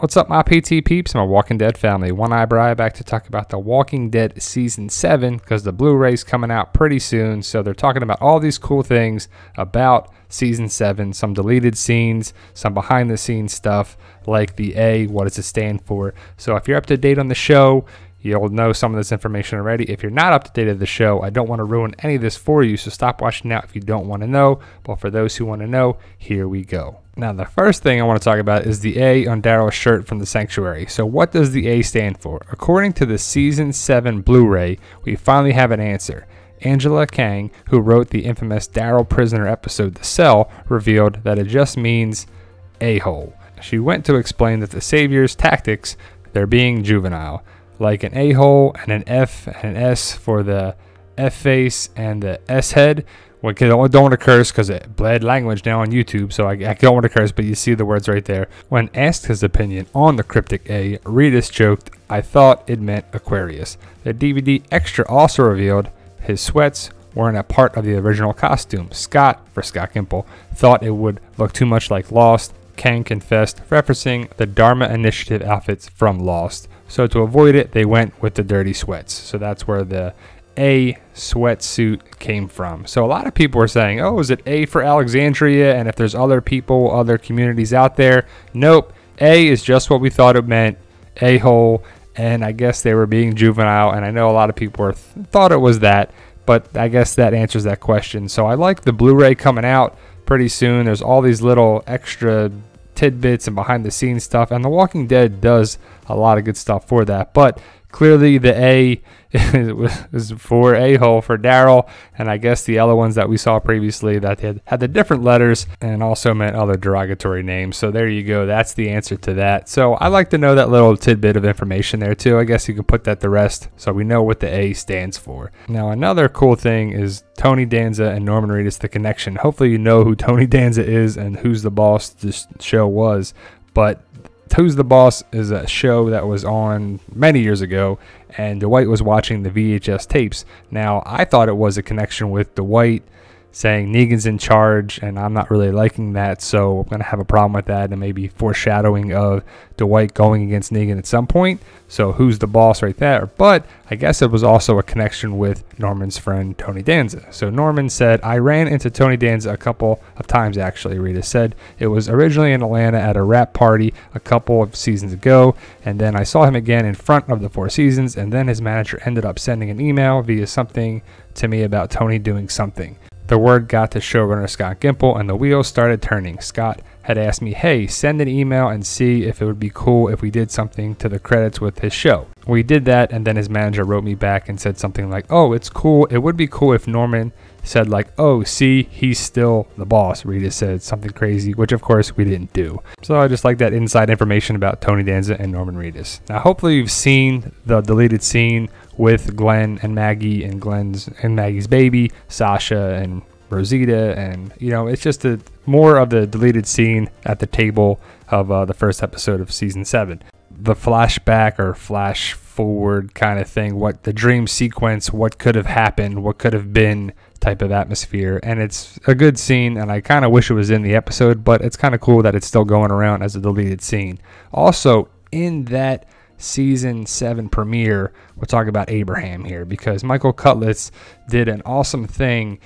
What's up, my PT peeps, my Walking Dead family? One Eyebrow back to talk about The Walking Dead Season 7 because the Blu Ray's coming out pretty soon. So they're talking about all these cool things about Season 7, some deleted scenes, some behind the scenes stuff like the A, what does it stand for? So if you're up to date on the show, you'll know some of this information already. If you're not up to date of the show, I don't want to ruin any of this for you, so stop watching now if you don't want to know. But for those who want to know, here we go. Now, the first thing I want to talk about is the A on Daryl's shirt from the Sanctuary. So what does the A stand for? According to the Season 7 Blu Ray, we finally have an answer. Angela Kang, who wrote the infamous Daryl Prisoner episode The Cell, revealed that it just means a-hole. She went to explain that the Savior's tactics, they're being juvenile. Like an a-hole and an F and an S for the F-face and the S-head. I don't want to curse because it bled language now on YouTube, so I don't want to curse, but you see the words right there. When asked his opinion on the cryptic A, Reedus joked, "I thought it meant Aquarius." The DVD extra also revealed his sweats weren't a part of the original costume. Scott, for Scott Gimple, thought it would look too much like Lost. Kang confessed, referencing the Dharma Initiative outfits from Lost. So to avoid it, they went with the dirty sweats. So that's where the A sweatsuit came from. So a lot of people were saying, oh, is it A for Alexandria? And if there's other people, other communities out there? Nope. A is just what we thought it meant, a-hole. And I guess they were being juvenile. And I know a lot of people thought it was that. But I guess that answers that question. So I like the Blu Ray coming out pretty soon. There's all these little extra tidbits and behind the scenes stuff, and The Walking Dead does a lot of good stuff for that. But clearly the A is for a-hole for Daryl, and I guess the other ones that we saw previously that had the different letters and also meant other derogatory names. So there you go, that's the answer to that. So I like to know that little tidbit of information there too. I guess you can put that to rest so we know what the A stands for. Now another cool thing is Tony Danza and Norman Reedus, the connection. Hopefully you know who Tony Danza is and Who's the Boss this show was, but Who's the Boss is a show that was on many years ago, and Dwight was watching the VHS tapes. Now, I thought it was a connection with Dwight saying Negan's in charge, and I'm not really liking that, so I'm going to have a problem with that, and maybe foreshadowing of Dwight going against Negan at some point. So Who's the Boss right there. But I guess it was also a connection with Norman's friend Tony Danza. So Norman said, I ran into Tony Danza a couple of times actually, Rita said. It was originally in Atlanta at a rap party a couple of seasons ago, and then I saw him again in front of the Four Seasons, and then his manager ended up sending an email via something to me about Tony doing something. The word got to showrunner Scott Gimple, and the wheels started turning. Scott had asked me, hey, send an email and see if it would be cool if we did something to the credits with his show. We did that, and then his manager wrote me back and said something like, oh, it's cool. It would be cool if Norman said like, oh, see, he's still the boss. Rita said something crazy, which of course we didn't do. So I just like that inside information about Tony Danza and Norman Reedus. Now, hopefully you've seen the deleted scene with Glenn and Maggie and Maggie's baby, Sasha and Rosita, and you know, it's just more of the deleted scene at the table of the first episode of season 7. The flashback or flash forward kind of thing, what the dream sequence, what could have happened, what could have been type of atmosphere, and it's a good scene, and I kind of wish it was in the episode, but it's kind of cool that it's still going around as a deleted scene. Also, in that season 7 premiere, we'll talk about Abraham here, because Michael Cudlitz did an awesome thing,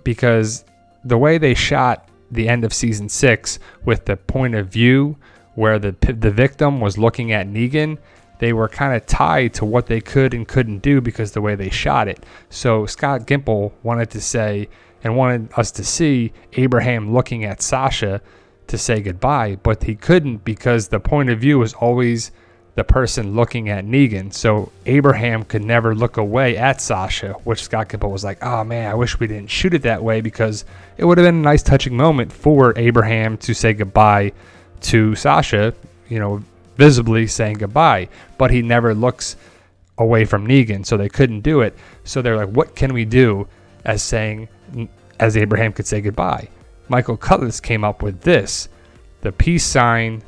because the way they shot the end of season 6 with the point of view where the victim was looking at Negan, they were kind of tied to what they could and couldn't do because the way they shot it. So Scott Gimple wanted to say and wanted us to see Abraham looking at Sasha to say goodbye, but he couldn't because the point of view was always the person looking at Negan. So Abraham could never look away at Sasha, which Scott Gimple was like, oh man, I wish we didn't shoot it that way, because it would have been a nice touching moment for Abraham to say goodbye to Sasha, you know, visibly saying goodbye, but he never looks away from Negan, so they couldn't do it. So they're like, what can we do as Abraham could say goodbye? Michael Cudlitz came up with this, the peace sign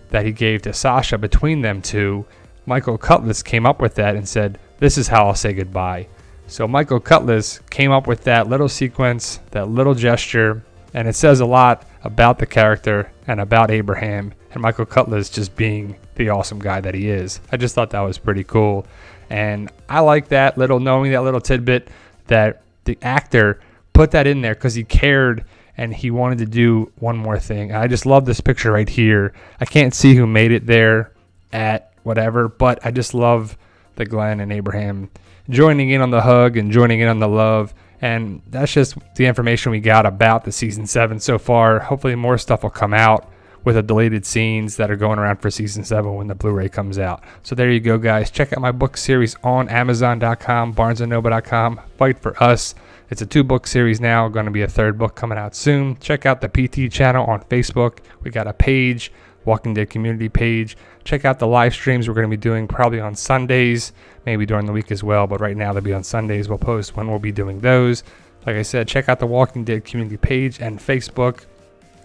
that he gave to Sasha between them two. Michael Cudlitz came up with that and said, this is how I'll say goodbye. So Michael Cudlitz came up with that little sequence, that little gesture, and it says a lot about the character and about Abraham and Michael Cudlitz just being the awesome guy that he is. I just thought that was pretty cool. And I like that little, knowing that little tidbit that the actor put that in there because he cared and he wanted to do one more thing. I just love this picture right here. I can't see who made it there at whatever, but I just love the Glenn and Abraham joining in on the hug and joining in on the love. And that's just the information we got about the season 7 so far. Hopefully more stuff will come out with the deleted scenes that are going around for season 7 when the Blu-ray comes out. So there you go, guys. Check out my book series on Amazon.com, BarnesandNoble.com. Fight for Us. It's a 2-book series now. Going to be a 3rd book coming out soon. Check out the PT channel on Facebook. We got a page, Walking Dead community page. Check out the live streams we're going to be doing probably on Sundays, maybe during the week as well, but right now they'll be on Sundays. We'll post when we'll be doing those. Like I said, check out the Walking Dead community page and Facebook.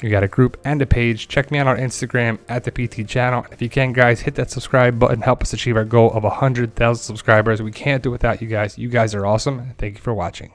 You got a group and a page. Check me out on Instagram at the PT channel. If you can, guys, hit that subscribe button. Help us achieve our goal of 100,000 subscribers. We can't do it without you guys. You guys are awesome. Thank you for watching.